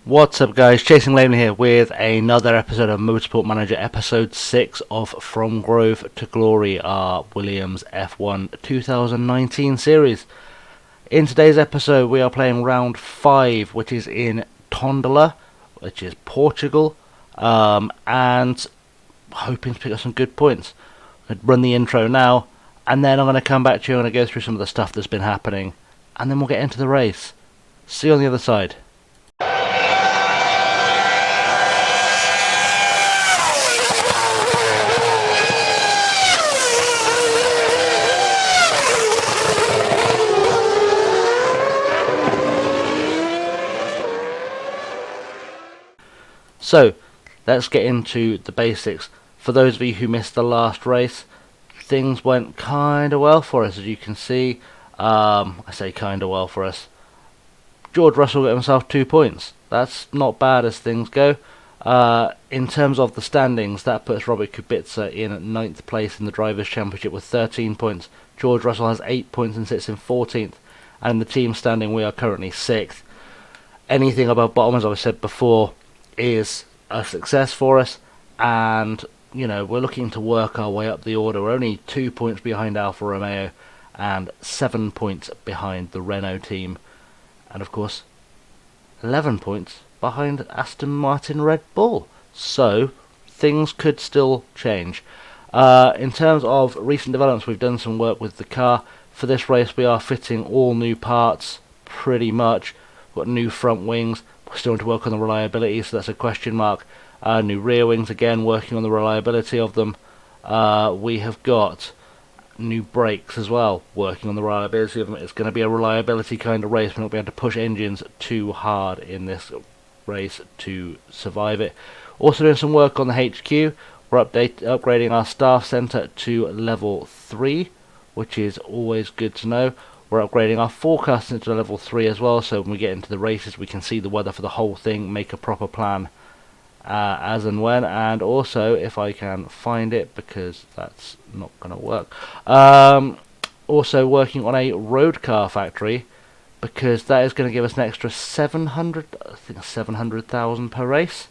What's up guys, Chasing Laney here with another episode of Motorsport Manager, episode 6 of From Grove to Glory, our Williams F1 2019 series. In today's episode we are playing round 5, which is in Tondela, which is Portugal, and hoping to pick up some good points. I'm going to run the intro now, and then I'm going to come back to you and go through some of the stuff that's been happening, and then we'll get into the race. See you on the other side. So, let's get into the basics. For those of you who missed the last race, things went kind of well for us, as you can see. I say kind of well for us. George Russell got himself 2 points. That's not bad as things go. In terms of the standings, that puts Robert Kubica in 9th place in the Drivers' Championship with 13 points. George Russell has 8 points and sits in 14th. And in the team standing, we are currently 6th. Anything above bottom, as I said before, is a success for us, and you know, we're looking to work our way up the order. We're only 2 points behind Alfa Romeo and 7 points behind the Renault team, and of course 11 points behind Aston Martin Red Bull, so things could still change. In terms of recent developments, we've done some work with the car. For this race we are fitting all new parts pretty much. We've got new front wings. We're still to work on the reliability, so that's a question mark. New rear wings, again, working on the reliability of them. We have got new brakes as well, working on the reliability of them. It's going to be a reliability kind of race. We're not going to be able to push engines too hard in this race to survive it. Also doing some work on the HQ. We're upgrading our staff centre to level 3, which is always good to know. We're upgrading our forecast into level 3 as well, so when we get into the races we can see the weather for the whole thing, make a proper plan as and when. And also, if I can find it, because that's not going to work, also working on a road car factory, because that is going to give us an extra 700,000 per race.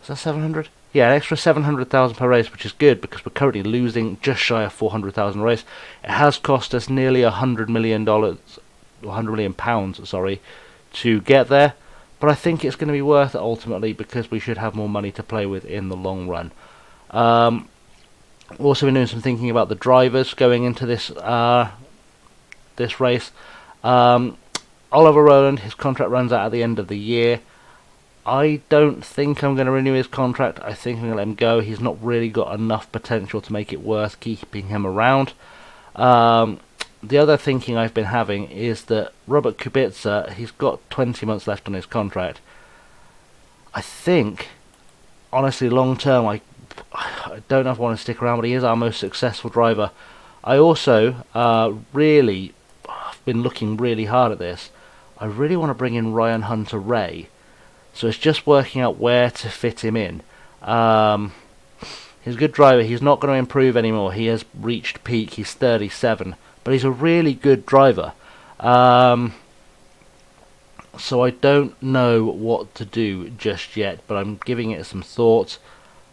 Is that 700? Yeah, an extra 700,000 per race, which is good because we're currently losing just shy of 400,000 a race. It has cost us nearly $100 million, or £100 million, sorry, to get there. But I think it's going to be worth it ultimately, because we should have more money to play with in the long run. Also been doing some thinking about the drivers going into this this race. Oliver Rowland, his contract runs out at the end of the year. I don't think I'm going to renew his contract. I think I'm going to let him go. He's not really got enough potential to make it worth keeping him around. The other thinking I've been having is that Robert Kubica, he's got 20 months left on his contract. I think, honestly, long term, I don't know if I want to stick around, but he is our most successful driver. I also really been looking really hard at this. I really want to bring in Ryan Hunter-Reay. So it's just working out where to fit him in. He's a good driver. He's not going to improve anymore. He has reached peak. He's 37. But he's a really good driver. So I don't know what to do just yet, but I'm giving it some thought.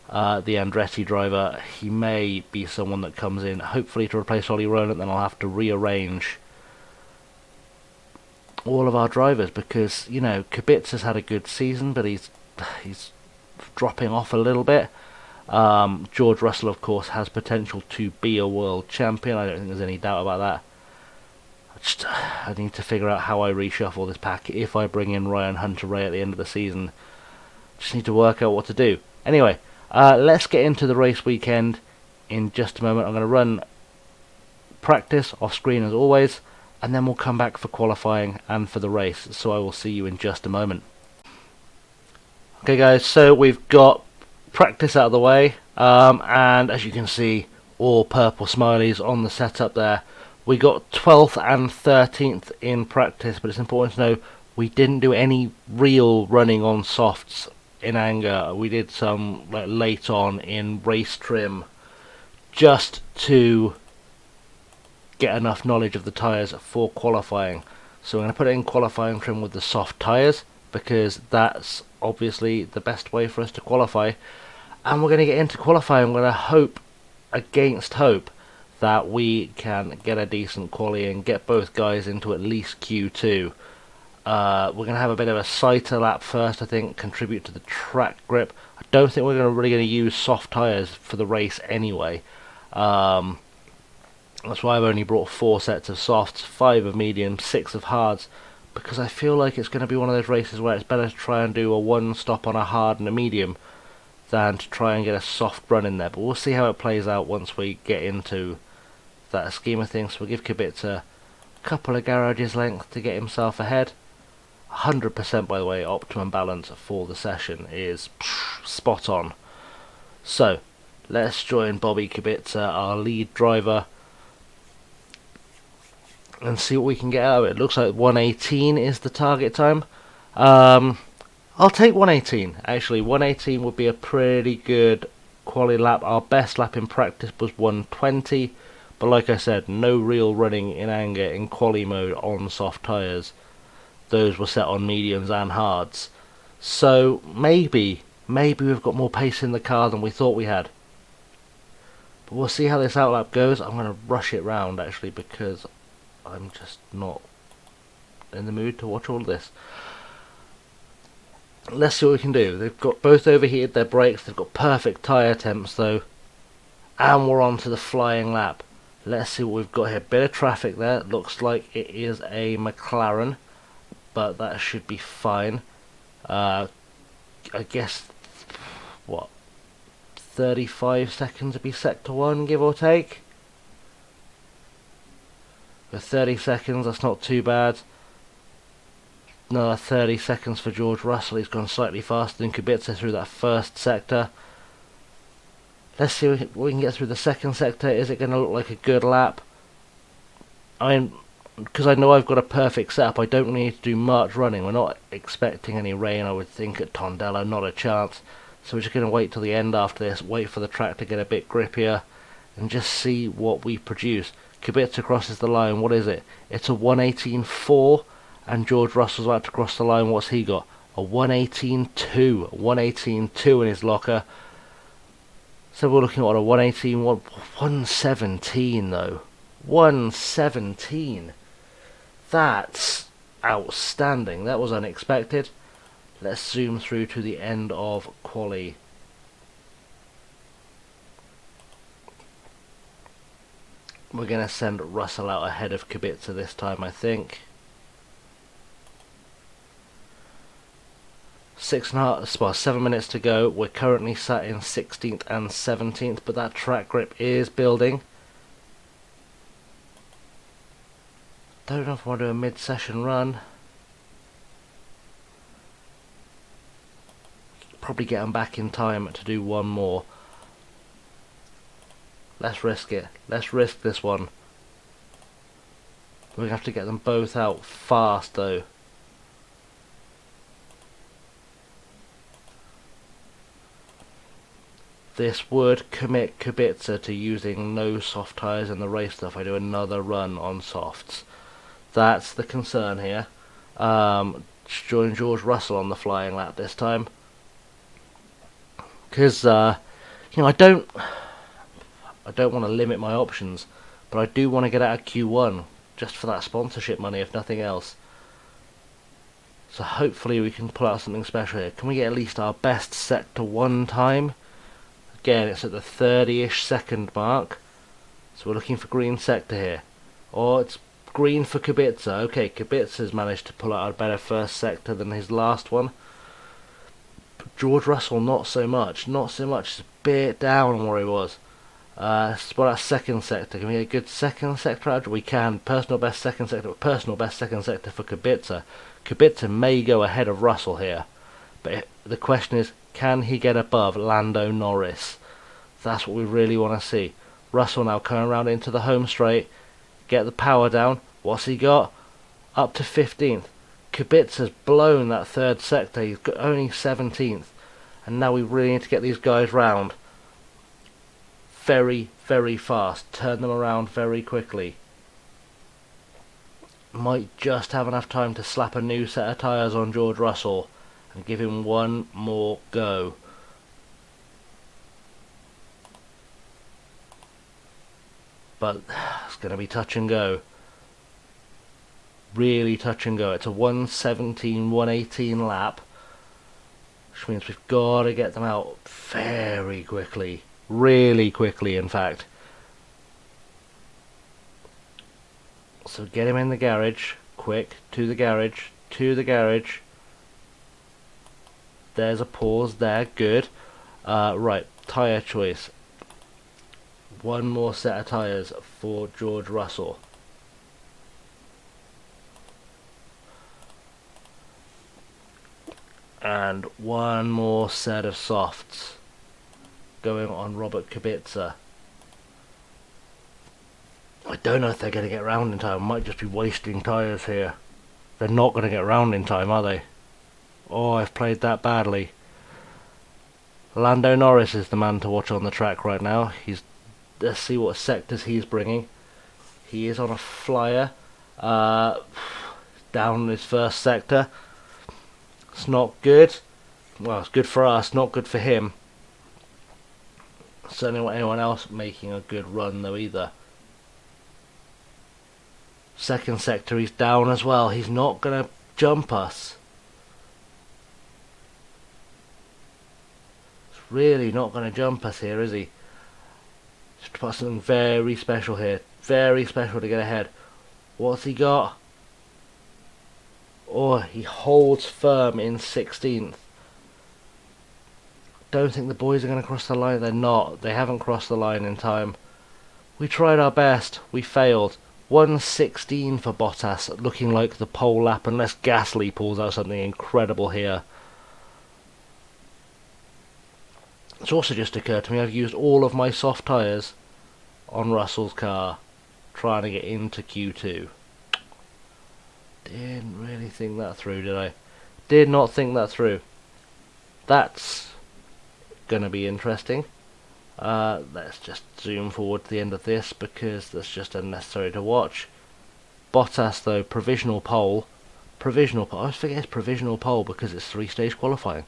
The Andretti driver, he may be someone that comes in, hopefully to replace Ollie Rowland. Then I'll have to rearrange all of our drivers, because you know, Kubica's had a good season, but he's dropping off a little bit. George Russell, of course, has potential to be a world champion. I don't think there's any doubt about that. I need to figure out how I reshuffle this pack if I bring in Ryan Hunter-Reay at the end of the season. Just need to work out what to do. Anyway, let's get into the race weekend in just a moment. I'm going to run practice off screen as always, and then we'll come back for qualifying and for the race, so I will see you in just a moment. Okay guys, so we've got practice out of the way, and as you can see, all purple smileys on the setup there. We got 12th and 13th in practice, but it's important to know we didn't do any real running on softs in anger. We did some late on in race trim, just to get enough knowledge of the tyres for qualifying. So I'm going to put it in qualifying trim with the soft tyres, because that's obviously the best way for us to qualify. And we're going to get into qualifying. I'm going to hope against hope that we can get a decent quali and get both guys into at least Q2. We're going to have a bit of a sighter lap first, I think, contribute to the track grip. I don't think we're really going to use soft tyres for the race anyway. That's why I've only brought 4 sets of softs, 5 of mediums, 6 of hards, because I feel like it's going to be one of those races where it's better to try and do a one stop on a hard and a medium than to try and get a soft run in there. But we'll see how it plays out once we get into that scheme of things. So we'll give Kubica a couple of garages length to get himself ahead. 100% by the way, optimum balance for the session is spot on. So let's join Bobby Kubica, our lead driver, and see what we can get out of it. It looks like 1:18 is the target time. I'll take 1:18. Actually, 1:18 would be a pretty good quali lap. Our best lap in practice was 1:20, but like I said, no real running in anger in quali mode on soft tyres. Those were set on mediums and hards. So maybe we've got more pace in the car than we thought we had. But we'll see how this outlap goes. I'm going to rush it round actually because I'm just not in the mood to watch all this. Let's see what we can do. They've got both overheated their brakes. They've got perfect tyre temps though. And we're on to the flying lap. Let's see what we've got here. Bit of traffic there. Looks like it is a McLaren, but that should be fine. I guess, what, 35 seconds to be sector 1, give or take? With 30 seconds, that's not too bad. Another 30 seconds for George Russell. He's gone slightly faster than Kubica through that first sector. Let's see what we can get through the second sector. Is it going to look like a good lap? Because I know I've got a perfect setup, I don't need to do much running. We're not expecting any rain, I would think, at Tondela, not a chance. So we're just going to wait till the end after this, wait for the track to get a bit grippier, and just see what we produce. Kubica crosses the line, what is it? It's a 1:18.4, and George Russell's about to cross the line. What's he got? A 1:18.2, 1:18.2 in his locker. So we're looking at what, a 1:18, 1:17 though. 1:17. That's outstanding. That was unexpected. Let's zoom through to the end of quali. We're going to send Russell out ahead of Kubica this time, I think. 7 minutes to go. We're currently sat in 16th and 17th, but that track grip is building. Don't know if I want to do a mid-session run. Probably get them back in time to do one more. Let's risk it. Let's risk this one. We're going to have to get them both out fast though. This would commit Kubica to using no soft tyres in the race stuff. I do another run on softs. That's the concern here. Join George Russell on the flying lap this time. Because, I don't want to limit my options, but I do want to get out of Q1 just for that sponsorship money, if nothing else. So hopefully we can pull out something special here. Can we get at least our best sector 1 time? Again, it's at the 30-ish second mark. So we're looking for green sector here. Or it's green for Kubica. Okay, Kubica's managed to pull out a better first sector than his last one. But George Russell, not so much. Not so much. It's a bit down on where he was. It's about that second sector. Can we get a good second sector out? We can. Personal best second sector. Personal best second sector for Kubica. Kubica may go ahead of Russell here. But the question is, can he get above Lando Norris? That's what we really want to see. Russell now coming around into the home straight. Get the power down. What's he got? Up to 15th. Kubica's blown that third sector. He's got only 17th. And now we really need to get these guys round very, very fast. Turn them around very quickly. Might just have enough time to slap a new set of tyres on George Russell and give him one more go. But it's going to be touch and go. Really touch and go. It's a 117, 118 lap, which means we've got to get them out very quickly. Really quickly, in fact. So get him in the garage. Quick. To the garage. To the garage. There's a pause there. Good. Right. Tyre choice. One more set of tyres for George Russell. And one more set of softs going on Robert Kubica. I don't know if they're going to get round in time. I might just be wasting tyres here. They're not going to get round in time, are they? Oh, I've played that badly. Lando Norris is the man to watch on the track right now. Let's see what sectors he's bringing. He is on a flyer. Down in his first sector. It's not good. Well, it's good for us, not good for him. Certainly not anyone else making a good run though either. Second sector, he's down as well. He's not going to jump us. He's really not going to jump us here, is he? Just put something very special here. Very special to get ahead. What's he got? Oh, he holds firm in 16th. Don't think the boys are going to cross the line. They're not. They haven't crossed the line in time. We tried our best. We failed. 1:16 for Bottas, looking like the pole lap, unless Gasly pulls out something incredible here. It's also just occurred to me I've used all of my soft tyres on Russell's car, trying to get into Q2. Didn't really think that through, did I? Did not think that through. That's gonna be interesting. Let's just zoom forward to the end of this because that's just unnecessary to watch. Bottas though, provisional pole. I always forget it's provisional pole because it's 3-stage qualifying.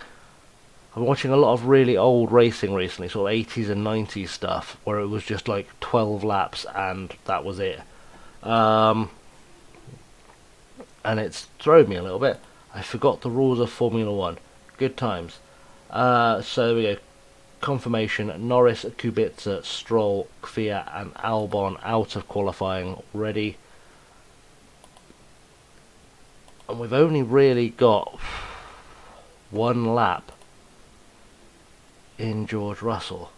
I'm watching a lot of really old racing recently, sort of 80s and 90s stuff, where it was just like 12 laps and that was it. And it's thrown me a little bit. I forgot the rules of Formula 1. Good times. So there we go. Confirmation: Norris, Kubica, Stroll, Kvyat and Albon out of qualifying already. And we've only really got one lap in George Russell.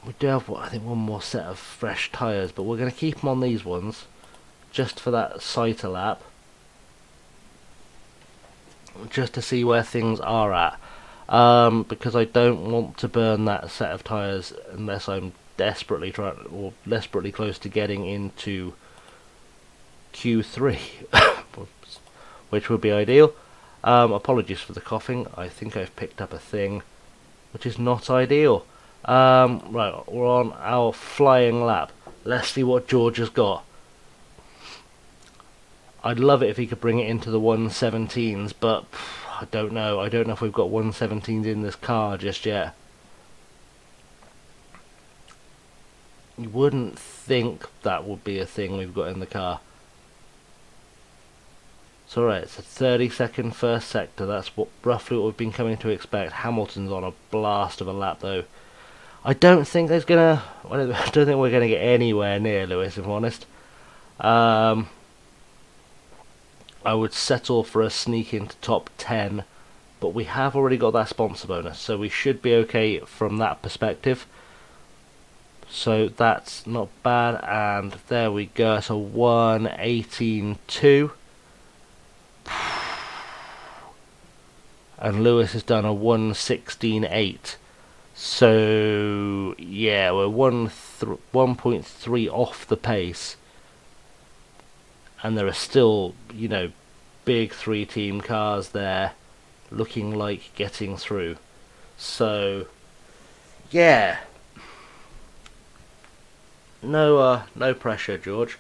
We do have, I think, one more set of fresh tyres, but we're going to keep them on these ones just for that sighter lap, just to see where things are at. Because I don't want to burn that set of tyres unless I'm desperately close to getting into Q3, which would be ideal. Apologies for the coughing. I think I've picked up a thing which is not ideal. Right, we're on our flying lap. Let's see what George has got. I'd love it if he could bring it into the 117s, but I don't know. I don't know if we've got 117s in this car just yet. You wouldn't think that would be a thing we've got in the car. It's alright, it's a 30-second first sector. That's roughly what we've been coming to expect. Hamilton's on a blast of a lap though. I don't think I don't think we're gonna get anywhere near Lewis, if I'm honest. I would settle for a sneak into top 10, but we have already got that sponsor bonus, so we should be okay from that perspective. So that's not bad, and there we go. So 1:18.2, and Lewis has done a 1:16.8. So yeah, we're 1.3 off the pace. And there are still, you know, big 3-team cars there looking like getting through. So, yeah. No pressure, George.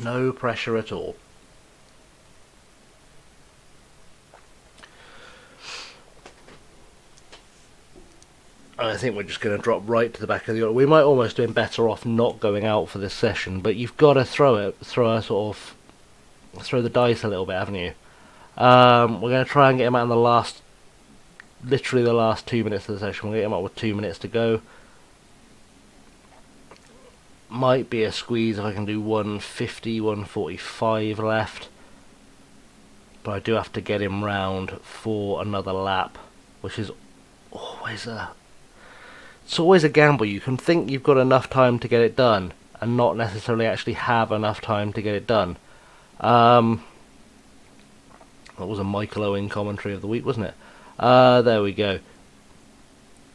No pressure at all. I think we're just going to drop right to the back of the order. We might almost have been better off not going out for this session, but you've got to throw the dice a little bit, haven't you? We're going to try and get him out in literally the last 2 minutes of the session. We'll get him out with 2 minutes to go. Might be a squeeze if I can do 150, 145 left. But I do have to get him round for another lap, which is always it's always a gamble. You can think you've got enough time to get it done and not necessarily actually have enough time to get it done. That was a Michael Owen commentary of the week, wasn't it? There we go.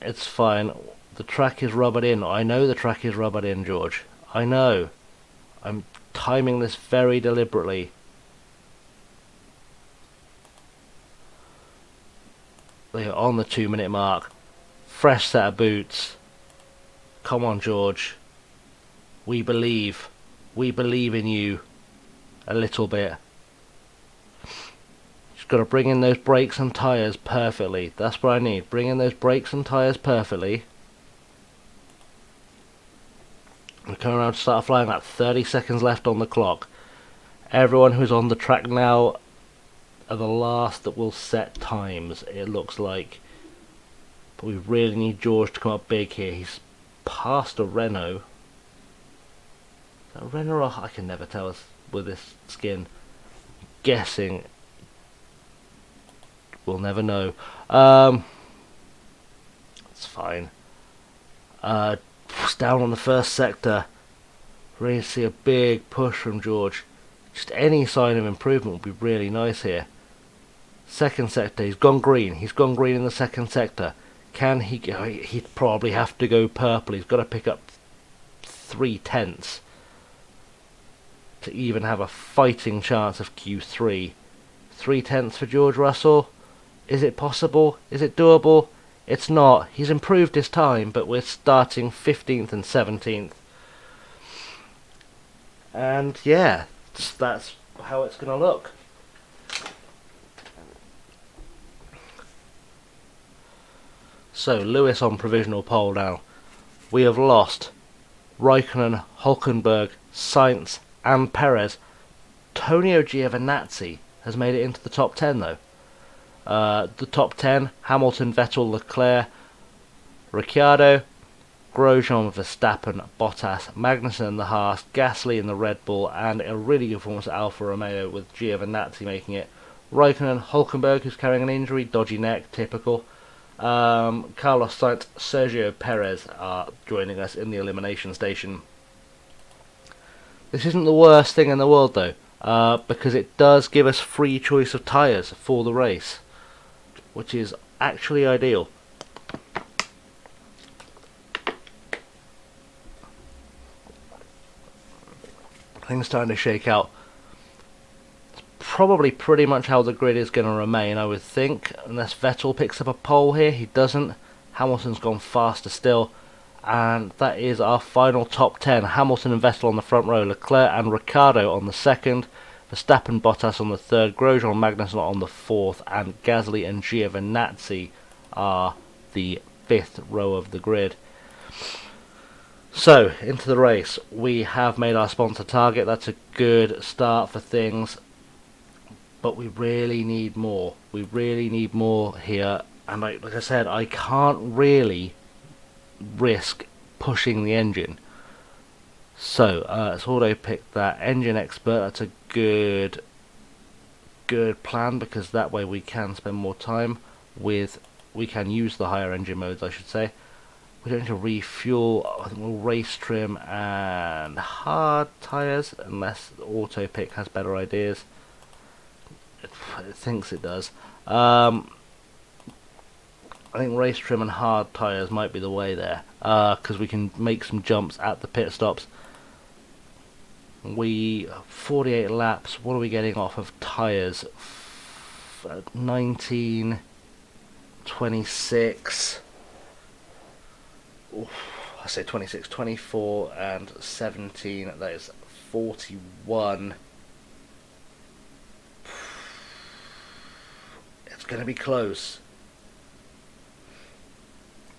It's fine. The track is rubbered in. I know the track is rubbered in, George. I know. I'm timing this very deliberately. They are on the 2 minute mark. Fresh set of boots. Come on, George. We believe. We believe in you. A little bit. Just got to bring in those brakes and tyres perfectly. That's what I need. Bring in those brakes and tyres perfectly. We're coming around to start flying at 30 seconds left on the clock. Everyone who's on the track now are the last that will set times, it looks like. But we really need George to come up big here. He's past a Renault. Is that a Renault? I can never tell with this skin. Guessing. We'll never know. It's fine. Down on the first sector. Really see a big push from George. Just any sign of improvement would be really nice here. Second sector, he's gone green. He's gone green in the second sector. Can he go? He'd probably have to go purple. He's got to pick up 3/10 to even have a fighting chance of Q3. 3/10 for George Russell. Is it possible? Is it doable? It's not. He's improved his time, but we're starting 15th and 17th. And yeah, that's how it's going to look. So, Lewis on provisional pole now. We have lost Raikkonen, Hülkenberg, Sainz and Perez. Tonio Giovinazzi has made it into the top 10 though. The top 10, Hamilton, Vettel, Leclerc, Ricciardo, Grosjean, Verstappen, Bottas, Magnussen in the Haas, Gasly in the Red Bull, and a really good performance at Alfa Romeo with Giovinazzi making it. Raikkonen, Hülkenberg, who's carrying an injury, dodgy neck, typical. Carlos Sainz, Sergio Perez are joining us in the elimination station. This isn't the worst thing in the world though, because it does give us free choice of tyres for the race, which is actually ideal. Things starting to shake out. It's probably pretty much how the grid is going to remain, I would think, unless Vettel picks up a pole here. He doesn't. Hamilton's gone faster still, and that is our final top 10. Hamilton and Vettel on the front row, Leclerc and Ricciardo on the second, Verstappen, Bottas on the third, Grosjean, Magnussen on the fourth, and Gasly and Giovinazzi are the fifth row of the grid. So, into the race. We have made our sponsor target. That's a good start for things. But we really need more. We really need more here. And like I said, I can't really risk pushing the engine. So, let's auto-pick that engine expert. That's a good plan, because that way we can spend more time with... We can use the higher engine modes, I should say. We don't need to refuel. I think we'll race trim and hard tyres, unless auto pick has better ideas. It thinks it does. I think race trim and hard tyres might be the way there, because we can make some jumps at the pit stops. 48 laps. What are we getting off of tyres? 19, 26. I say 26, 24 and 17, that is 41. It's going to be close.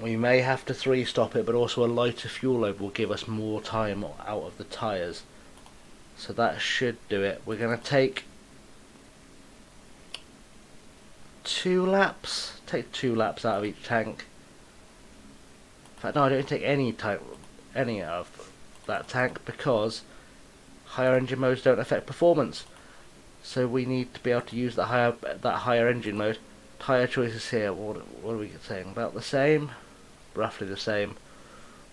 We may have to 3-stop it, but also a lighter fuel load will give us more time out of the tyres. So that should do it. We're going to take 2 laps. Take 2 laps out of each tank. In fact, no, I don't take any of that tank because higher engine modes don't affect performance. So we need to be able to use that higher engine mode. Tyre choices here. What are we saying? About the same. Roughly the same.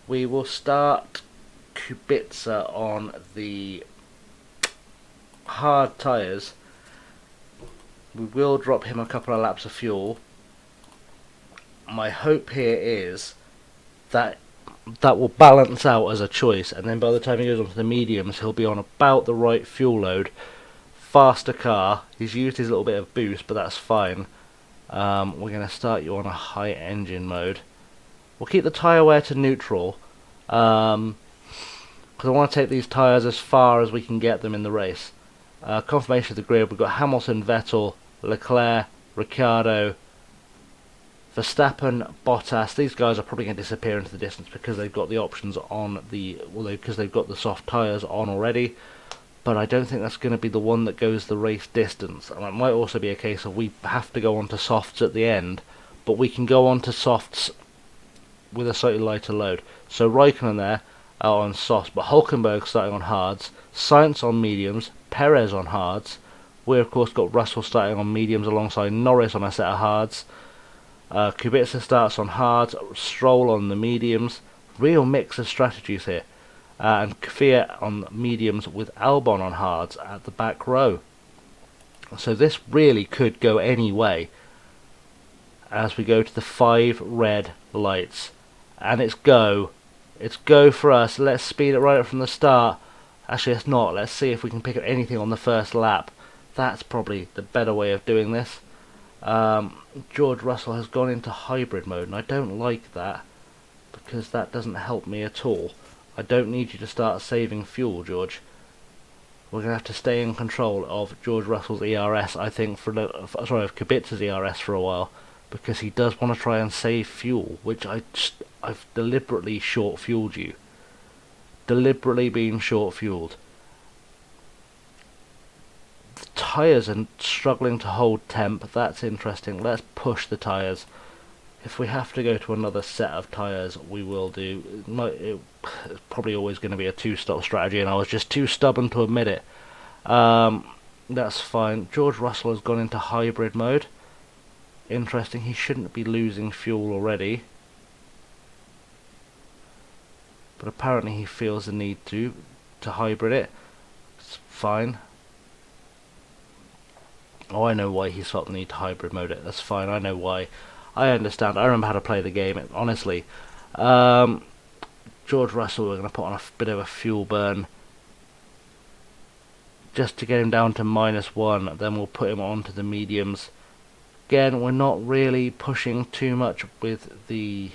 We will start Kubica on the hard tyres. We will drop him a couple of laps of fuel. My hope here is that will balance out as a choice, and then by the time he goes on to the mediums, he'll be on about the right fuel load. Faster car. He's used his little bit of boost, but that's fine. We're going to start you on a high engine mode. We'll keep the tyre wear to neutral, because I want to take these tyres as far as we can get them in the race. Confirmation of the grid, we've got Hamilton, Vettel, Leclerc, Ricciardo, Verstappen, Bottas. These guys are probably going to disappear into the distance because they've got the options on because they've got the soft tyres on already. But I don't think that's going to be the one that goes the race distance. And it might also be a case of we have to go on to softs at the end, but we can go on to softs with a slightly lighter load. So Raikkonen there are on softs, but Hulkenberg starting on hards, Sainz on mediums, Perez on hards. We of course got Russell starting on mediums alongside Norris on a set of hards. Kubica starts on hards, Stroll on the mediums. Real mix of strategies here. And Kvyat on mediums with Albon on hards at the back row. So this really could go any way as we go to the 5 red lights. And it's go. It's go for us. Let's speed it right up from the start. Actually, it's not. Let's see if we can pick up anything on the first lap. That's probably the better way of doing this. George Russell has gone into hybrid mode, and I don't like that because that doesn't help me at all. I don't need you to start saving fuel, George. We're going to have to stay in control of George Russell's ERS, I think, of Kubica's ERS for a while, because he does want to try and save fuel, which I've deliberately short-fueled you. Deliberately being short-fueled. The tyres are struggling to hold temp. That's interesting. Let's push the tyres. If we have to go to another set of tyres, we will do. It's probably always going to be a 2-stop strategy, and I was just too stubborn to admit it. That's fine. George Russell has gone into hybrid mode. Interesting. He shouldn't be losing fuel already, but apparently he feels the need to hybrid it. It's fine. Oh, I know why he's felt the need to hybrid mode it. That's fine. I know why. I understand. I remember how to play the game. Honestly, George Russell, we're going to put on a bit of a fuel burn just to get him down to -1. Then we'll put him onto the mediums. Again, we're not really pushing too much with the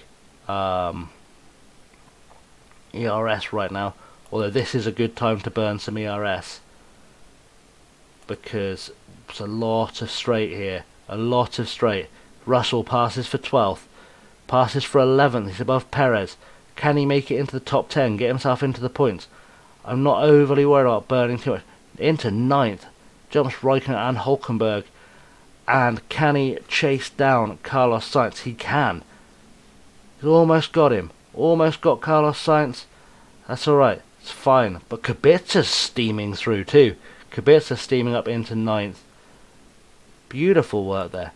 ERS right now. Although this is a good time to burn some ERS because it's a lot of straight here. A lot of straight. Russell passes for 12th, passes for 11th, he's above Perez. Can he make it into the top 10, get himself into the points? I'm not overly worried about burning too much. Into 9th, jumps Raikkonen and Hulkenberg. And can he chase down Carlos Sainz? He can. He's almost got him. Almost got Carlos Sainz. That's alright, it's fine. But Kubica's steaming through too. Kubica's steaming up into 9th. Beautiful work there.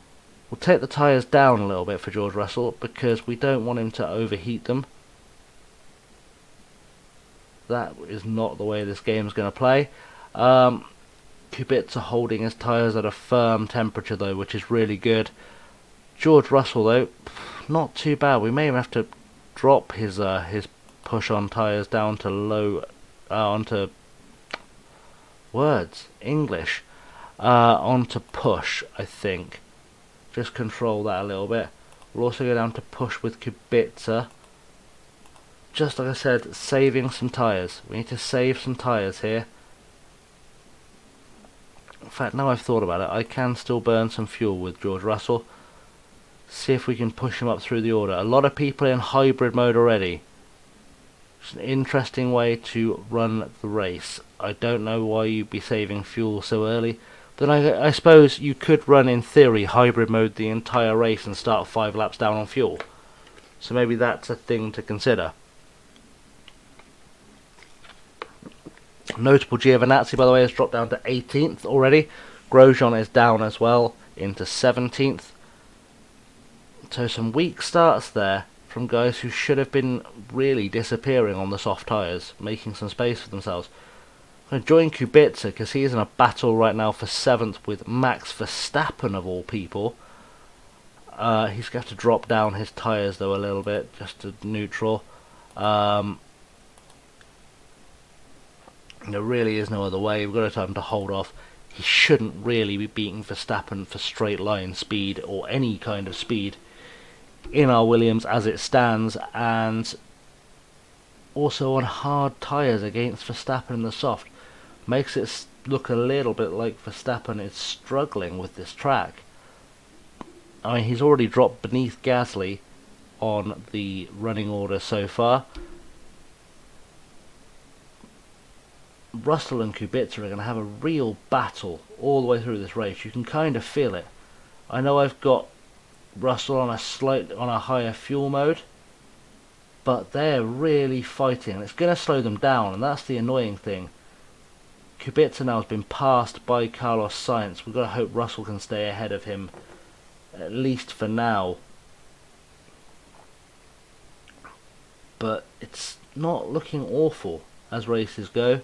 We'll take the tyres down a little bit for George Russell because we don't want him to overheat them. That is not the way this game is going to play. Kubica holding his tyres at a firm temperature though, which is really good. George Russell though, not too bad. We may even have to drop his push on tyres down to low, onto onto push, I think. Just control that a little bit. We'll also go down to push with Kubica. Just like I said, saving some tyres. We need to save some tyres here. In fact, now I've thought about it, I can still burn some fuel with George Russell. See if we can push him up through the order. A lot of people in hybrid mode already. It's an interesting way to run the race. I don't know why you'd be saving fuel so early. Then I suppose you could run, in theory, hybrid mode the entire race and start 5 laps down on fuel. So maybe that's a thing to consider. Notable Giovinazzi, by the way, has dropped down to 18th already. Grosjean is down as well into 17th. So some weak starts there from guys who should have been really disappearing on the soft tyres, making some space for themselves. I'm going to join Kubica because he's in a battle right now for 7th with Max Verstappen of all people. He's going to have to drop down his tyres though a little bit, just to neutral. There really is no other way. We've got to tell him to hold off. He shouldn't really be beating Verstappen for straight line speed or any kind of speed in our Williams as it stands, and also on hard tyres against Verstappen in the soft. Makes it look a little bit like Verstappen is struggling with this track. I mean, he's already dropped beneath Gasly on the running order so far. Russell and Kubica are going to have a real battle all the way through this race. You can kind of feel it. I know I've got Russell on a higher fuel mode, but they're really fighting, and it's going to slow them down, and that's the annoying thing. Kubica now has been passed by Carlos Sainz. We've got to hope Russell can stay ahead of him, at least for now. But it's not looking awful as races go.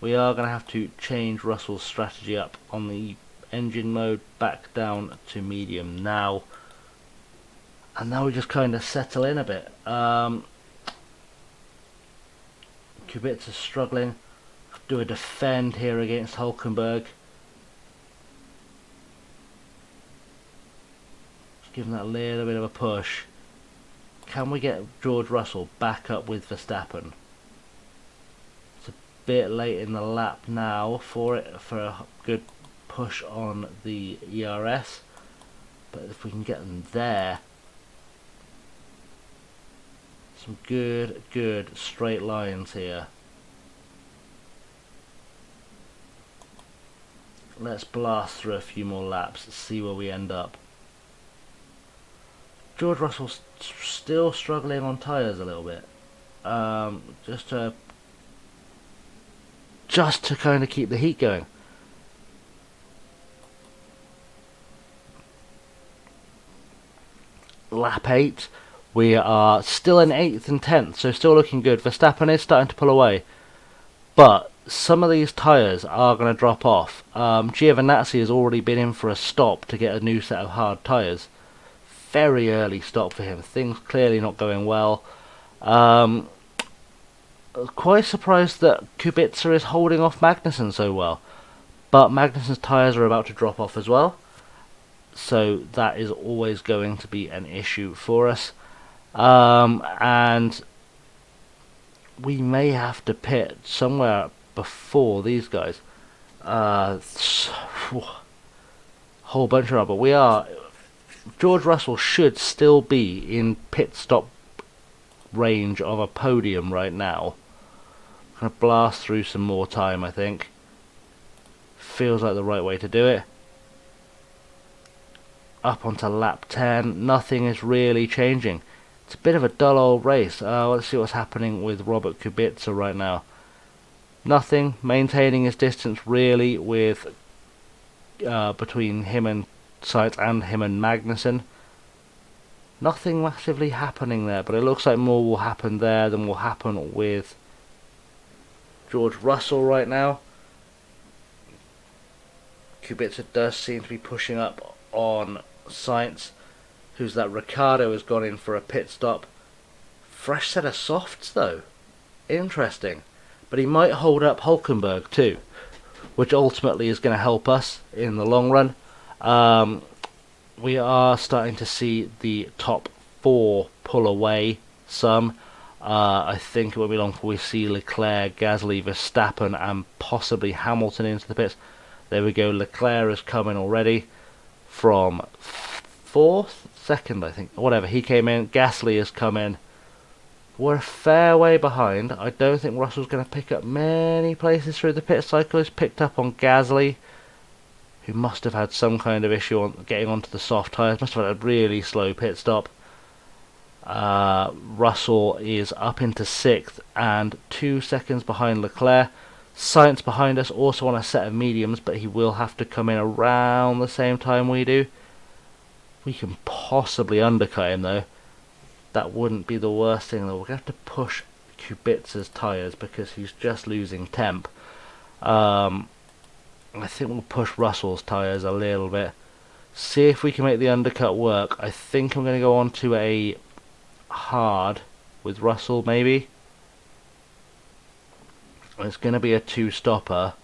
We are going to have to change Russell's strategy up on the engine mode back down to medium now. And now we just kind of settle in a bit. Kubica's struggling. Do a defend here against Hülkenberg. Just give him that little bit of a push. Can we get George Russell back up with Verstappen? It's a bit late in the lap now for a good push on the ERS. But if we can get them there, some good straight lines here. Let's blast through a few more laps and see where we end up. George Russell's still struggling on tyres a little bit. Just to kind of keep the heat going. Lap 8. We are still in 8th and 10th, so still looking good. Verstappen is starting to pull away, but some of these tyres are going to drop off. Giovinazzi has already been in for a stop to get a new set of hard tyres. Very early stop for him. Things clearly not going well. Quite surprised that Kubica is holding off Magnussen so well, but Magnussen's tyres are about to drop off as well, so that is always going to be an issue for us. And we may have to pit somewhere before these guys. Whole bunch of but we are. George Russell should still be in pit stop range of a podium right now. I'm gonna blast through some more time, I think. Feels like the right way to do it. Up onto lap 10. Nothing is really changing. It's a bit of a dull old race. Let's see what's happening with Robert Kubica right now. Nothing. Maintaining his distance really with between him and Sainz and him and Magnussen. Nothing massively happening there, but it looks like more will happen there than will happen with George Russell right now. Kubica does seem to be pushing up on Sainz, who's that Ricciardo has gone in for a pit stop. Fresh set of softs though. Interesting. But he might hold up Hülkenberg too, which ultimately is going to help us in the long run. We are starting to see the top 4 pull away some. I think it won't be long before we see Leclerc, Gasly, Verstappen and possibly Hamilton into the pits. There we go. Leclerc is coming already from fourth, second, I think, whatever. He came in. Gasly has come in. We're a fair way behind. I don't think Russell's going to pick up many places through the pit cycle. He's picked up on Gasly, who must have had some kind of issue on getting onto the soft tyres. Must have had a really slow pit stop. Russell is up into 6th and 2 seconds behind Leclerc. Sainz behind us, also on a set of mediums, but he will have to come in around the same time we do. We can possibly undercut him though. That wouldn't be the worst thing though. We're going to have to push Kubica's tyres because he's just losing temp. I think we'll push Russell's tyres a little bit. See if we can make the undercut work. I think I'm going to go on to a hard with Russell maybe. It's going to be a 2-stopper.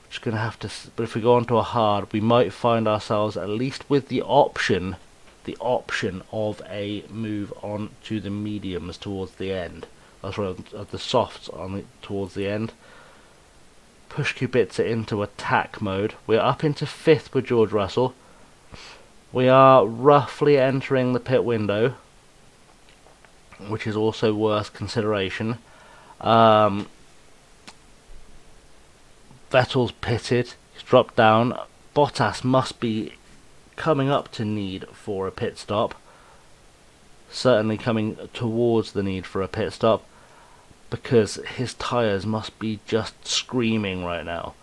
Just going to have to, but if we go on to a hard, we might find ourselves at least with the option of a move on to the mediums towards the end. That's right, the softs on towards the end. Push Kubica into attack mode. We're up into 5th with George Russell. We are roughly entering the pit window, which is also worth consideration. Vettel's pitted. He's dropped down. Bottas must be coming up to need for a pit stop. Certainly coming towards the need for a pit stop, because his tyres must be just screaming right now.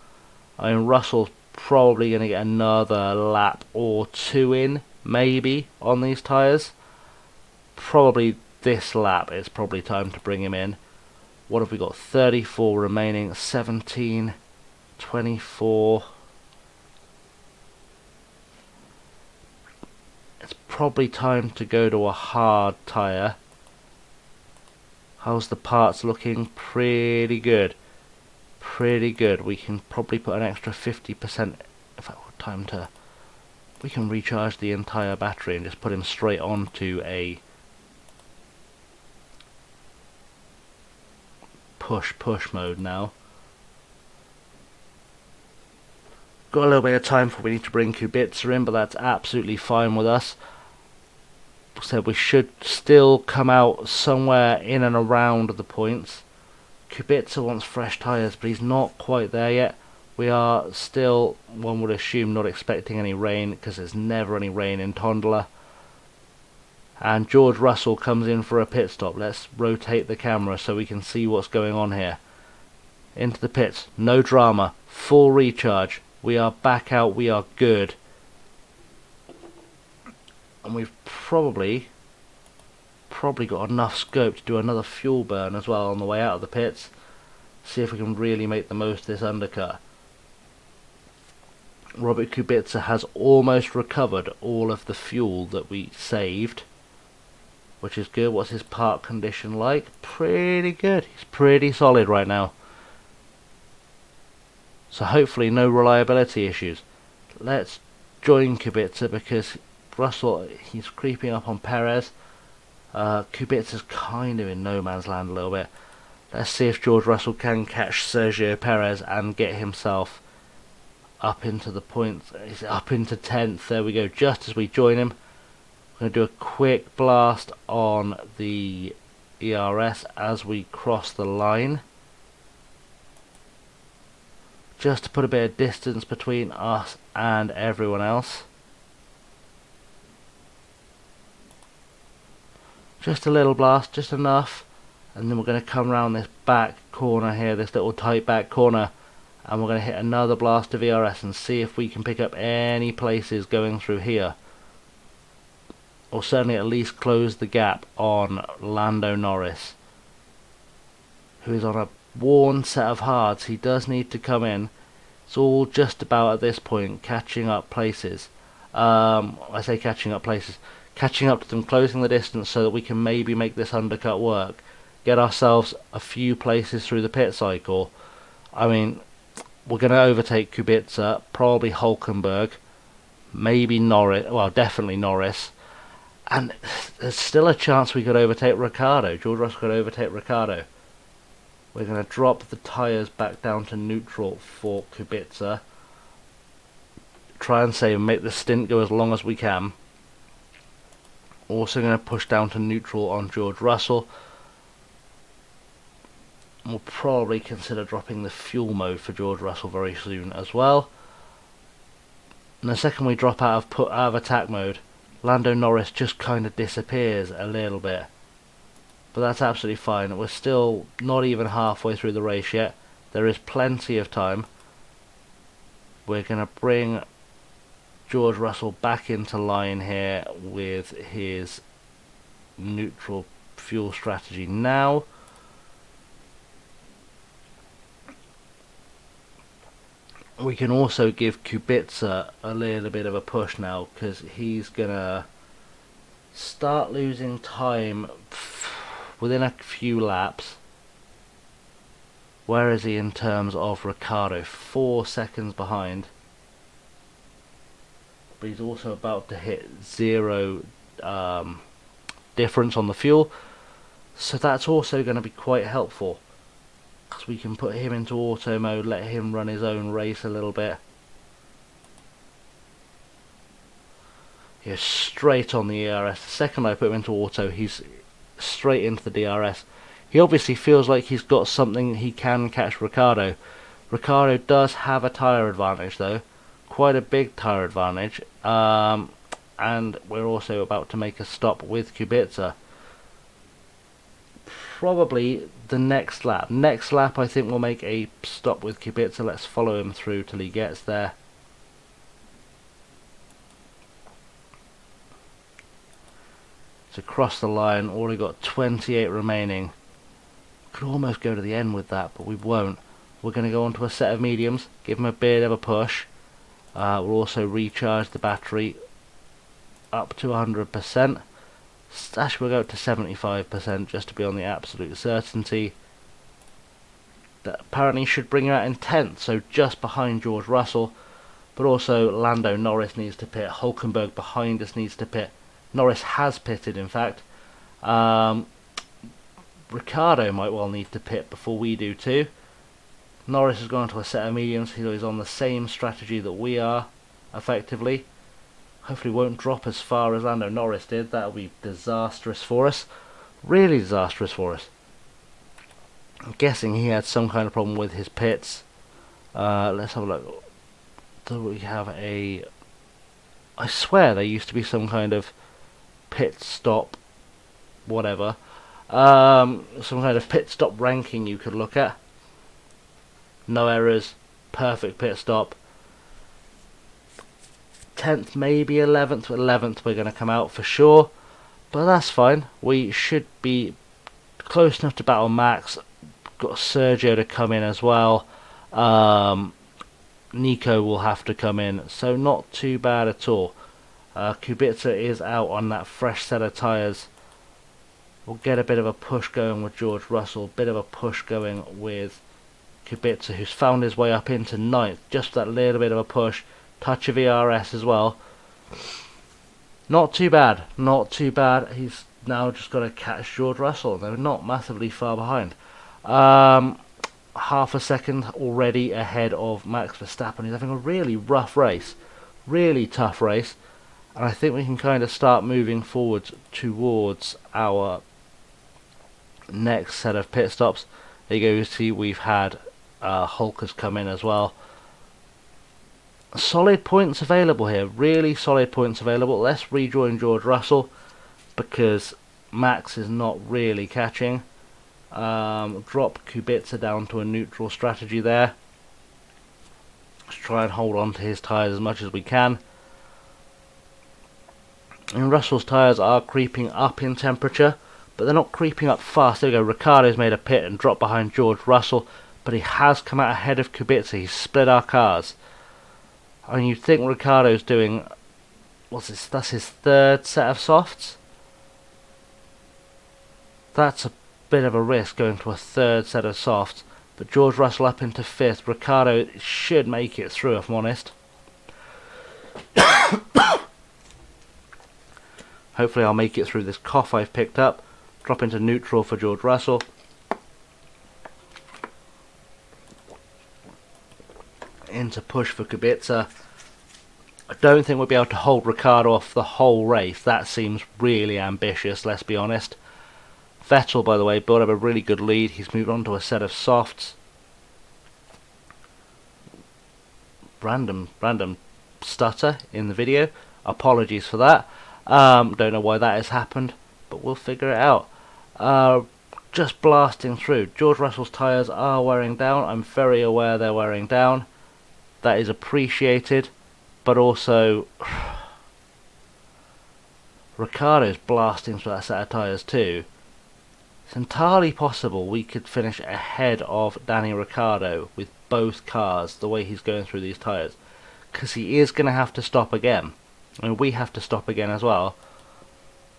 I mean, Russell's probably going to get another lap or 2 in, maybe, on these tyres. Probably this lap, it's probably time to bring him in. What have we got? 34 remaining, 17, 24. It's probably time to go to a hard tyre. How's the parts looking? Pretty good. Pretty good. We can probably put an extra 50%. In fact, time to. We can recharge the entire battery and just put him straight onto a push mode now. Got a little bit of time before we need to bring Kubica in, but that's absolutely fine with us. So we should still come out somewhere in and around the points. Kubica wants fresh tyres, but he's not quite there yet. We are still, one would assume, not expecting any rain, because there's never any rain in Tondela. And George Russell comes in for a pit stop. Let's rotate the camera so we can see what's going on here. Into the pits, no drama, full recharge. We are back out, we are good. And we've probably got enough scope to do another fuel burn as well on the way out of the pits. See if we can really make the most of this undercut. Robert Kubica has almost recovered all of the fuel that we saved, which is good. What's his park condition like? Pretty good. He's pretty solid right now. So hopefully no reliability issues. Let's join Kubica because Russell, he's creeping up on Perez. Kubica's kind of in no man's land a little bit. Let's see if George Russell can catch Sergio Perez and get himself up into the points. He's up into 10th. There we go. Just as we join him, I'm going to do a quick blast on the ERS as we cross the line, just to put a bit of distance between us and everyone else. Just a little blast, just enough, and then we're going to come around this back corner here, this little tight back corner, and we're going to hit another blast of ERS and see if we can pick up any places going through here, or certainly at least close the gap on Lando Norris, who is on a worn set of hards. He does need to come in. It's all just about at this point catching up places. I say catching up places, catching up to them, closing the distance so that we can maybe make this undercut work, get ourselves a few places through the pit cycle. I mean, we're going to overtake Kubica, probably Hulkenberg, maybe Norris, well definitely Norris, and there's still a chance we could overtake Ricciardo. George Russell could overtake Ricciardo. We're going to drop the tyres back down to neutral for Kubica. try and save and make the stint go as long as we can. Also going to push down to neutral on George Russell. We'll probably consider dropping the fuel mode for George Russell very soon as well. And the second we drop out of attack mode, Lando Norris just kind of disappears a little bit. But that's absolutely fine. We're still not even halfway through the race yet. There is plenty of time. We're going to bring George Russell back into line here with his neutral fuel strategy now. We can also give Kubica a little bit of a push now, because he's going to start losing time within a few laps. Where is he in terms of Ricciardo? 4 seconds behind. But he's also about to hit 0 difference on the fuel. So that's also going to be quite helpful, because we can put him into auto mode, let him run his own race a little bit. He's straight on the ERS. The second I put him into auto, he's straight into the DRS. He obviously feels like he's got something he can catch Ricciardo. Ricciardo does have a tyre advantage though, quite a big tyre advantage, and we're also about to make a stop with Kubica. Probably the next lap. Next lap I think we'll make a stop with Kubica. Let's follow him through till he gets there. To cross the line, already got 28 remaining. Could almost go to the end with that, but we won't. We're going to go onto a set of mediums, give him a bit of a push. We'll also recharge the battery up to 100%. Actually, we'll go up to 75% just to be on the absolute certainty. That apparently should bring you out in 10th, so just behind George Russell. But also Lando Norris needs to pit. Hulkenberg behind us needs to pit. Norris has pitted, in fact. Ricciardo might well need to pit before we do too. Norris has gone to a set of mediums. He's on the same strategy that we are, effectively. Hopefully won't drop as far as Lando Norris did. That would be disastrous for us. Really disastrous for us. I'm guessing he had some kind of problem with his pits. Let's have a look. Do we have a... I swear there used to be some kind of pit stop, whatever. Some kind of pit stop ranking you could look at. No errors. Perfect pit stop. 10th, maybe 11th. 11th we're going to come out for sure, but that's fine. We should be close enough to battle Max. Got Sergio to come in as well. Nico will have to come in, so not too bad at all. Kubica is out on that fresh set of tyres. We'll get a bit of a push going with George Russell, a bit of a push going with Kubica, who's found his way up into 9th. Just that little bit of a push. Touch of ERS as well. Not too bad. Not too bad. He's now just got to catch George Russell. They're not massively far behind. Half a second already ahead of Max Verstappen. He's having a really rough race. Really tough race. And I think we can kind of start moving forward towards our next set of pit stops. There you go. You see we've had Hulk has come in as well. Solid points available here, really solid points available. Let's rejoin George Russell because Max is not really catching. Drop Kubica down to a neutral strategy there. Let's try and hold on to his tyres as much as we can. And Russell's tyres are creeping up in temperature, but they're not creeping up fast. There we go, Ricciardo's made a pit and dropped behind George Russell, but he has come out ahead of Kubica. He's split our cars. I mean, you'd think Ricciardo's doing... What's this? That's his 3rd set of softs? That's a bit of a risk going to a 3rd set of softs. But George Russell up into 5th. Ricciardo should make it through, if I'm honest. Hopefully I'll make it through this cough I've picked up. Drop into neutral for George Russell. Into push for Kubica. I don't think we'll be able to hold Ricciardo off the whole race. That seems really ambitious, let's be honest. Vettel, by the way, built up a really good lead. He's moved on to a set of softs. Random stutter in the video. Apologies for that. Don't know why that has happened, but we'll figure it out. Just blasting through. George Russell's tyres are wearing down. I'm very aware they're wearing down. That is appreciated, but also Ricciardo's blasting through that set of tyres too. It's entirely possible we could finish ahead of Danny Ricciardo with both cars, the way he's going through these tyres, because he is going to have to stop again, and we have to stop again as well.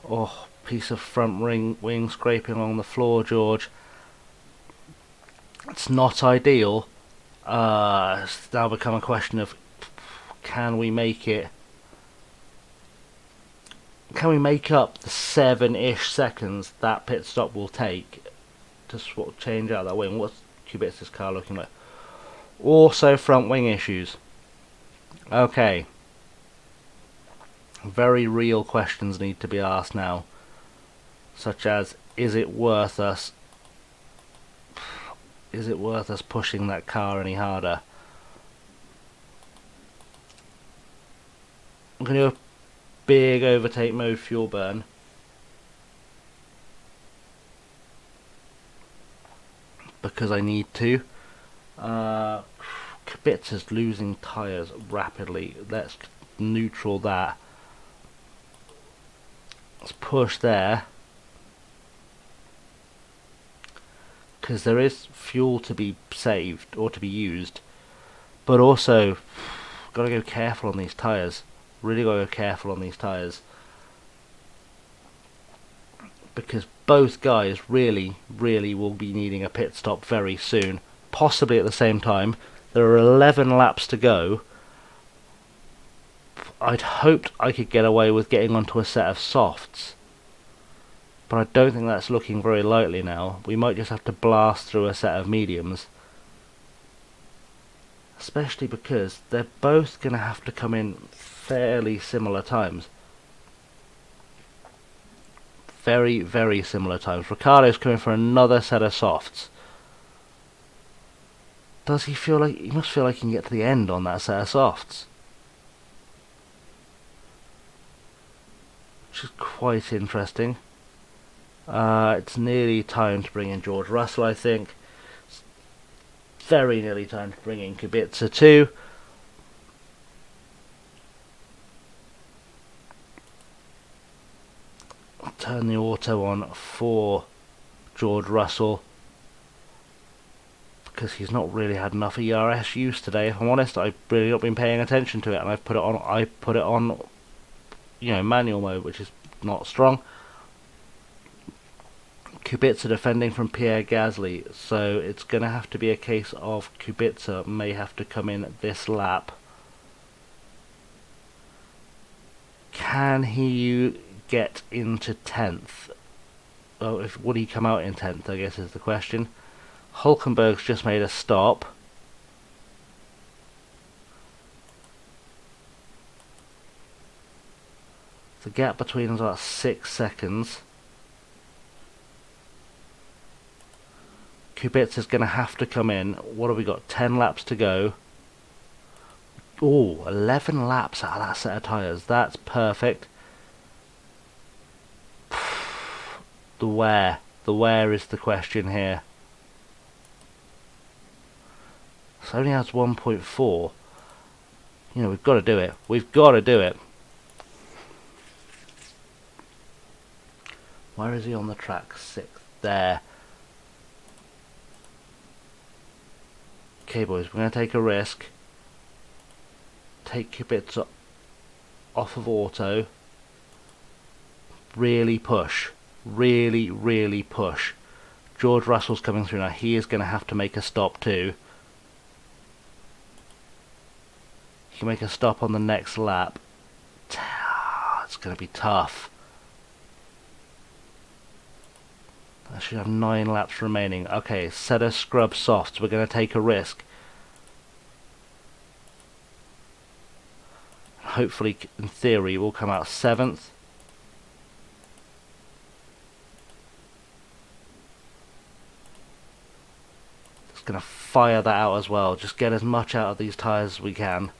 Oh, piece of front wing scraping along the floor, George. It's not ideal. It's now become a question of, can we make it? Can we make up the 7-ish seconds that pit stop will take to change out that wing? What's Kubica's car looking like? Also front wing issues. Okay. Very real questions need to be asked now. Such as, is it worth us pushing that car any harder? I'm going to do a big overtake mode fuel burn. Because I need to. Kubica's losing tyres rapidly. Let's neutral that. Let's push there. Because there is fuel to be saved or to be used. But also, got to go careful on these tyres. Really got to go careful on these tyres. Because both guys really will be needing a pit stop very soon. Possibly at the same time. There are 11 laps to go. I'd hoped I could get away with getting onto a set of softs. But I don't think that's looking very likely now. We might just have to blast through a set of mediums. Especially because they're both going to have to come in fairly similar times. Very similar times. Ricciardo's coming for another set of softs. Does he feel like... He must feel like he can get to the end on that set of softs. Which is quite interesting. It's nearly time to bring in George Russell, I think. It's very nearly time to bring in Kubica too. I'll turn the auto on for George Russell. Because he's not really had enough ERS use today, if I'm honest. I've really not been paying attention to it, and I've put it on, you know, manual mode, which is not strong. Kubica defending from Pierre Gasly, so it's going to have to be a case of Kubica may have to come in this lap. Can he get into 10th? Well, would he come out in 10th, I guess is the question. Hulkenberg's just made a stop. The gap between them is about 6 seconds. Kubica's going to have to come in. What have we got? 10 laps to go. Oh, 11 laps out of that set of tyres. That's perfect. The where. The where is the question here. So only has 1.4. You know, we've got to do it. We've got to do it. Where is he on the track? 6th. There. Okay, boys, we're going to take a risk. Take Kubica off of auto. Really push. Really push. George Russell's coming through now. He is going to have to make a stop too. He can make a stop on the next lap. It's going to be tough. I should have 9 laps remaining. Okay, set of scrub softs. We're going to take a risk. hopefully, in theory, will come out 7th. Just going to fire that out as well. Just get as much out of these tyres as we can.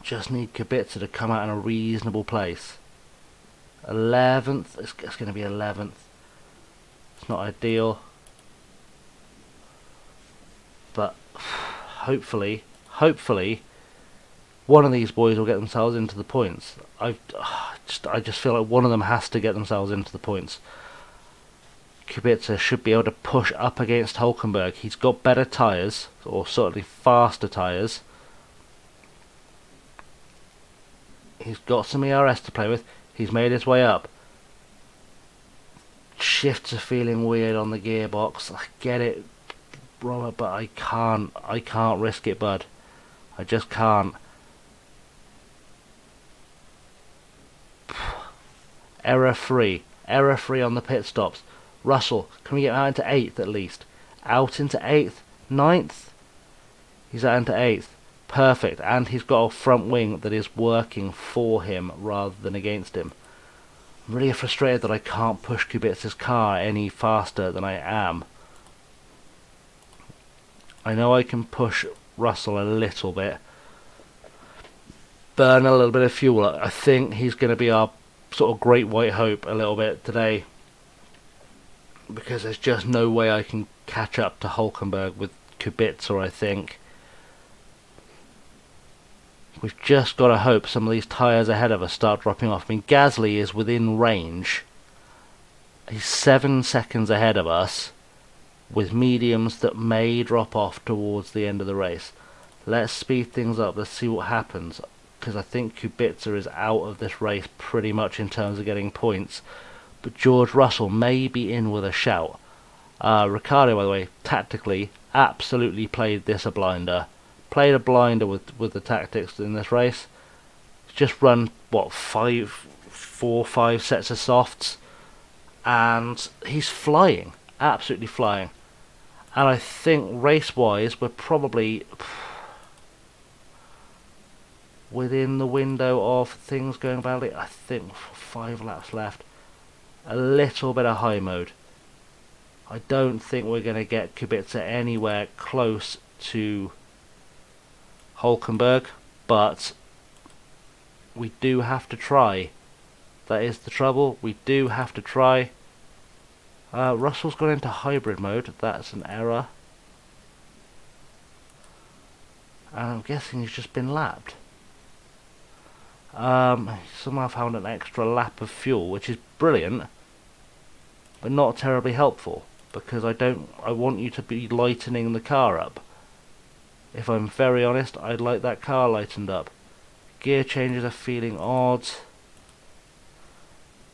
Just need Kubica to come out in a reasonable place. 11th. It's going to be 11th. It's not ideal. But hopefully, one of these boys will get themselves into the points. I just feel like one of them has to get themselves into the points. Kubica should be able to push up against Hulkenberg. He's got better tyres, or certainly faster tyres. He's got some ERS to play with. He's made his way up. Shifts are feeling weird on the gearbox. I get it, Robert, but I can't risk it, bud. I just can't. Error free on the pit stops. Russell, can we get out into 8th at least? Out into 8th, 9th. He's out into 8th. Perfect, and he's got a front wing that is working for him rather than against him. I'm really frustrated that I can't push Kubica's car any faster than I am. I know I can push Russell a little bit. Burn a little bit of fuel. I think he's going to be our sort of great white hope a little bit today. Because there's just no way I can catch up to Hulkenberg with Kubica, I think. We've just got to hope some of these tyres ahead of us start dropping off. I mean, Gasly is within range. He's 7 seconds ahead of us, with mediums that may drop off towards the end of the race. Let's speed things up. Let's see what happens. Because I think Kubica is out of this race pretty much in terms of getting points. But George Russell may be in with a shout. Ricciardo, by the way, tactically, absolutely played this a blinder. Played a blinder with the tactics in this race. Just run, what, 4 or 5 sets of softs. And he's flying. Absolutely flying. And I think race-wise, we're probably within the window of things going badly. I think 5 laps left. A little bit of high mode. I don't think we're going to get Kubica anywhere close to Hulkenberg, but we do have to try. That is the trouble. We do have to try. Russell's gone into hybrid mode. That's an error. And I'm guessing he's just been lapped. Somehow found an extra lap of fuel, which is brilliant, but not terribly helpful, because I want you to be lightening the car up. If I'm very honest, I'd like that car lightened up. Gear changes are feeling odd.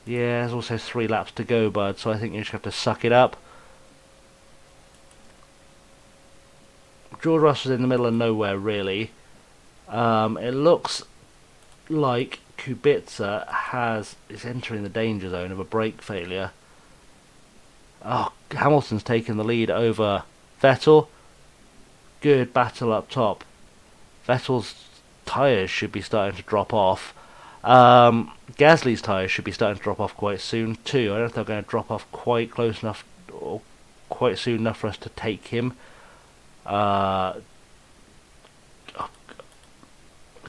Yeah, there's also 3 laps to go, bud, so I think you just have to suck it up. George Russell's in the middle of nowhere, really. It looks like Kubica is entering the danger zone of a brake failure. Oh, Hamilton's taken the lead over Vettel. Good battle up top. Vettel's tyres should be starting to drop off. Gasly's tyres should be starting to drop off quite soon too. I don't know if they're going to drop off quite close enough or quite soon enough for us to take him. I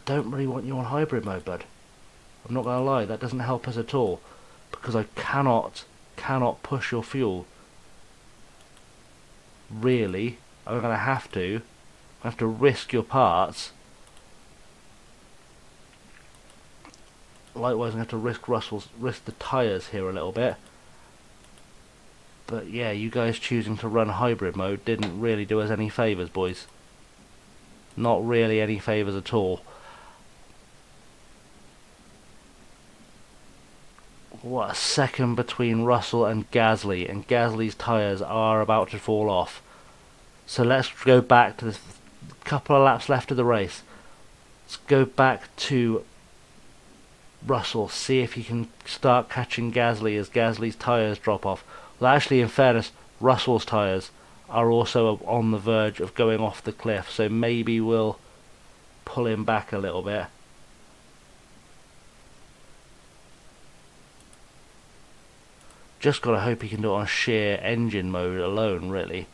don't really want you on hybrid mode, bud. I'm not going to lie, that doesn't help us at all, because I cannot push your fuel. Really, I'm going to have to risk your parts. Likewise, I'm going to have to risk the tyres here a little bit. But yeah, you guys choosing to run hybrid mode didn't really do us any favours, boys. Not really any favours at all. What a second between Russell and Gasly's tyres are about to fall off. So let's go back to the couple of laps left of the race. Let's go back to Russell, see if he can start catching Gasly as Gasly's tyres drop off. Well, actually, in fairness, Russell's tyres are also on the verge of going off the cliff, so maybe we'll pull him back a little bit. Just gotta hope he can do it on sheer engine mode alone, really.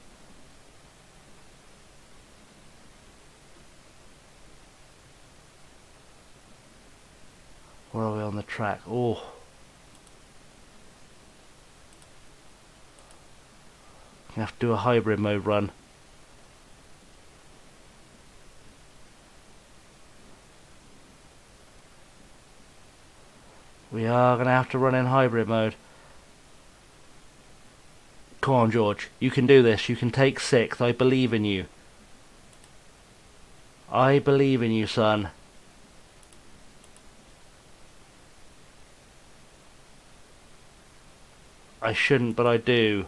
Where are we on the track? Oh. You have to do a hybrid mode run. We are going to have to run in hybrid mode. Come on, George. You can do this. You can take 6th. I believe in you. I believe in you, son. I shouldn't, but I do.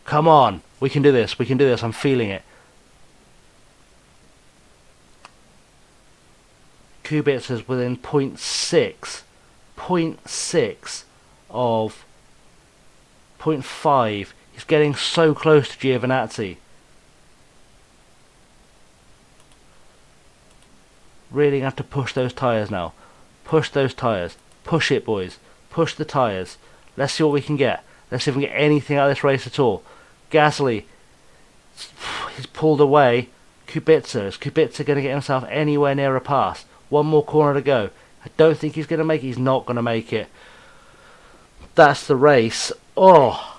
Come on. We can do this. We can do this. I'm feeling it. Kubica's within 0.6. 0.6 of 0.5. He's getting so close to Giovinazzi. Really have to push those tyres now. Push those tyres. Push it, boys. Push the tyres. Let's see what we can get. Let's see if we can get anything out of this race at all. Gasly. He's pulled away. Kubica. Is Kubica going to get himself anywhere near a pass? One more corner to go. I don't think he's going to make it. He's not going to make it. That's the race. Oh.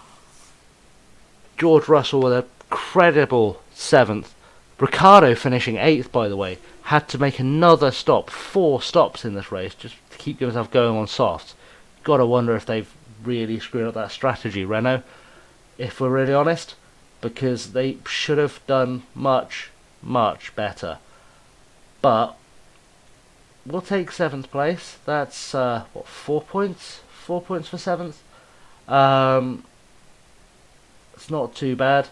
George Russell with a credible 7th. Ricciardo finishing 8th, by the way. Had to make another stop. 4 stops in this race just to keep himself going on softs. Gotta wonder if they've really screwed up that strategy, Renault. If we're really honest. Because they should have done much, much better. But we'll take 7th place. That's, what, 4 points? 4 points for 7th. It's not too bad.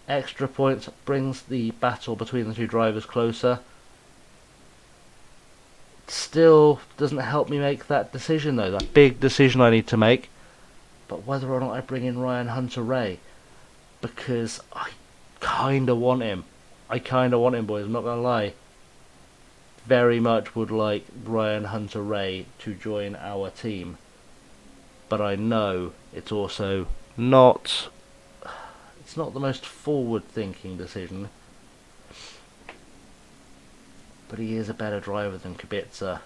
Extra points brings the battle between the two drivers closer. Still doesn't help me make that decision, though. That big decision I need to make. But whether or not I bring in Ryan Hunter-Reay. Because I kind of want him. I kind of want him, boys. I'm not going to lie. Very much would like Ryan Hunter-Reay to join our team. But I know it's also not... It's not the most forward-thinking decision. But he is a better driver than Kubica.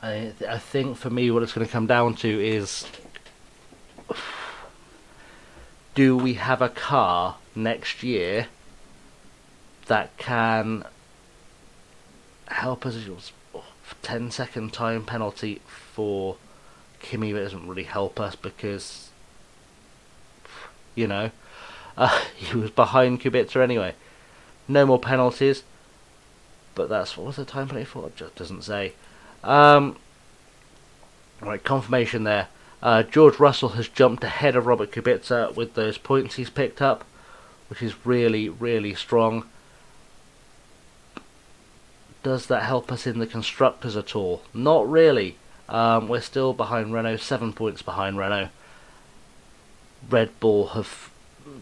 I think for me what it's going to come down to is... Do we have a car next year that can help us? 10-second time penalty for Kimi, but doesn't really help us because, you know, he was behind Kubica anyway. No more penalties, but that's, what was the time penalty for? It just doesn't say. Right, confirmation there. George Russell has jumped ahead of Robert Kubica with those points he's picked up, which is really, really strong. Does that help us in the constructors at all? Not really. We're still behind Renault, 7 points behind Renault. Red Bull have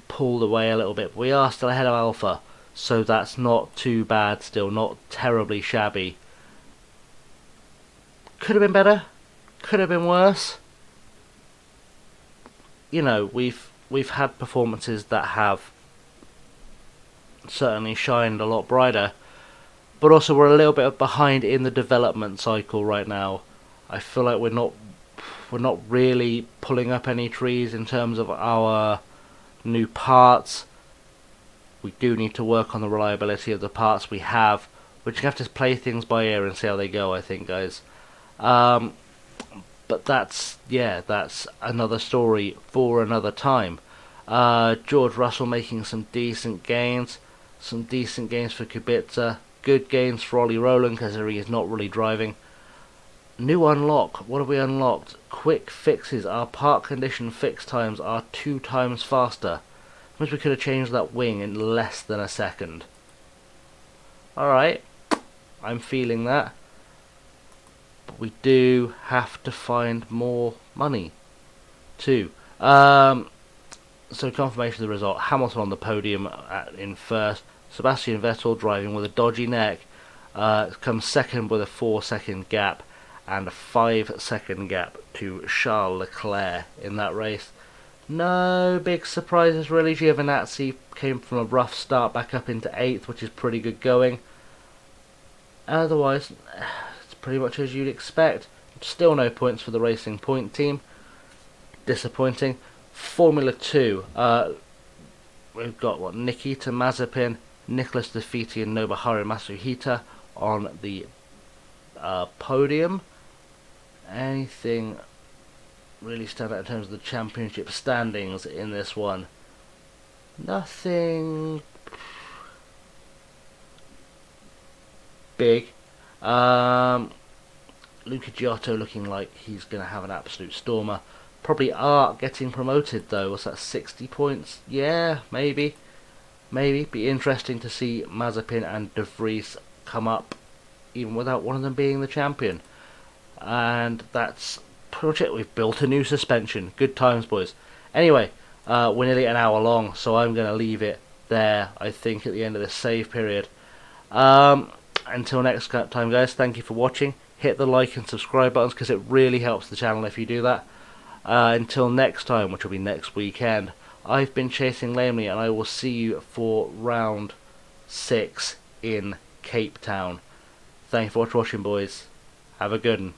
pulled away a little bit. We are still ahead of Alpha, so that's not too bad still, not terribly shabby. Could have been better, could have been worse. You know, we've had performances that have certainly shined a lot brighter, but also we're a little bit behind in the development cycle right now. I feel like we're not really pulling up any trees in terms of our new parts. We do need to work on the reliability of the parts we have. We just have to play things by ear and see how they go, I think, guys. But that's another story for another time. George Russell making some decent gains for Kubica. Good gains for Ollie Rowland because he is not really driving. New unlock. What have we unlocked? Quick fixes. Our part condition fix times are 2 times faster. Means we could have changed that wing in less than a second. Alright. I'm feeling that. But we do have to find more money. 2. So confirmation of the result: Hamilton on the podium in first. Sebastian Vettel driving with a dodgy neck comes second with a 4-second gap, and a 5-second gap to Charles Leclerc in that race. No big surprises really. Giovinazzi came from a rough start back up into 8th, which is pretty good going. Otherwise, it's pretty much as you'd expect. Still no points for the Racing Point team. Disappointing. Formula 2. We've got Nikita Mazepin, Nicholas Defeaty, and Nobuharu Matsuhita on the podium. Anything really stand out in terms of the championship standings in this one? Nothing big. Luca Giotto looking like he's going to have an absolute stormer. Probably Art getting promoted though. What's that, 60 points? Yeah, maybe. Be interesting to see Mazepin and De Vries come up even without one of them being the champion. And that's pretty much it. We've built a new suspension. Good times, boys. Anyway, we're nearly an hour long, so I'm going to leave it there, I think, at the end of this save period. Until next time, guys, thank you for watching. Hit the like and subscribe buttons because it really helps the channel if you do that. Until next time, which will be next weekend, I've been Chasing Lamely, and I will see you for round 6 in Cape Town. Thank you for watching, boys. Have a good one.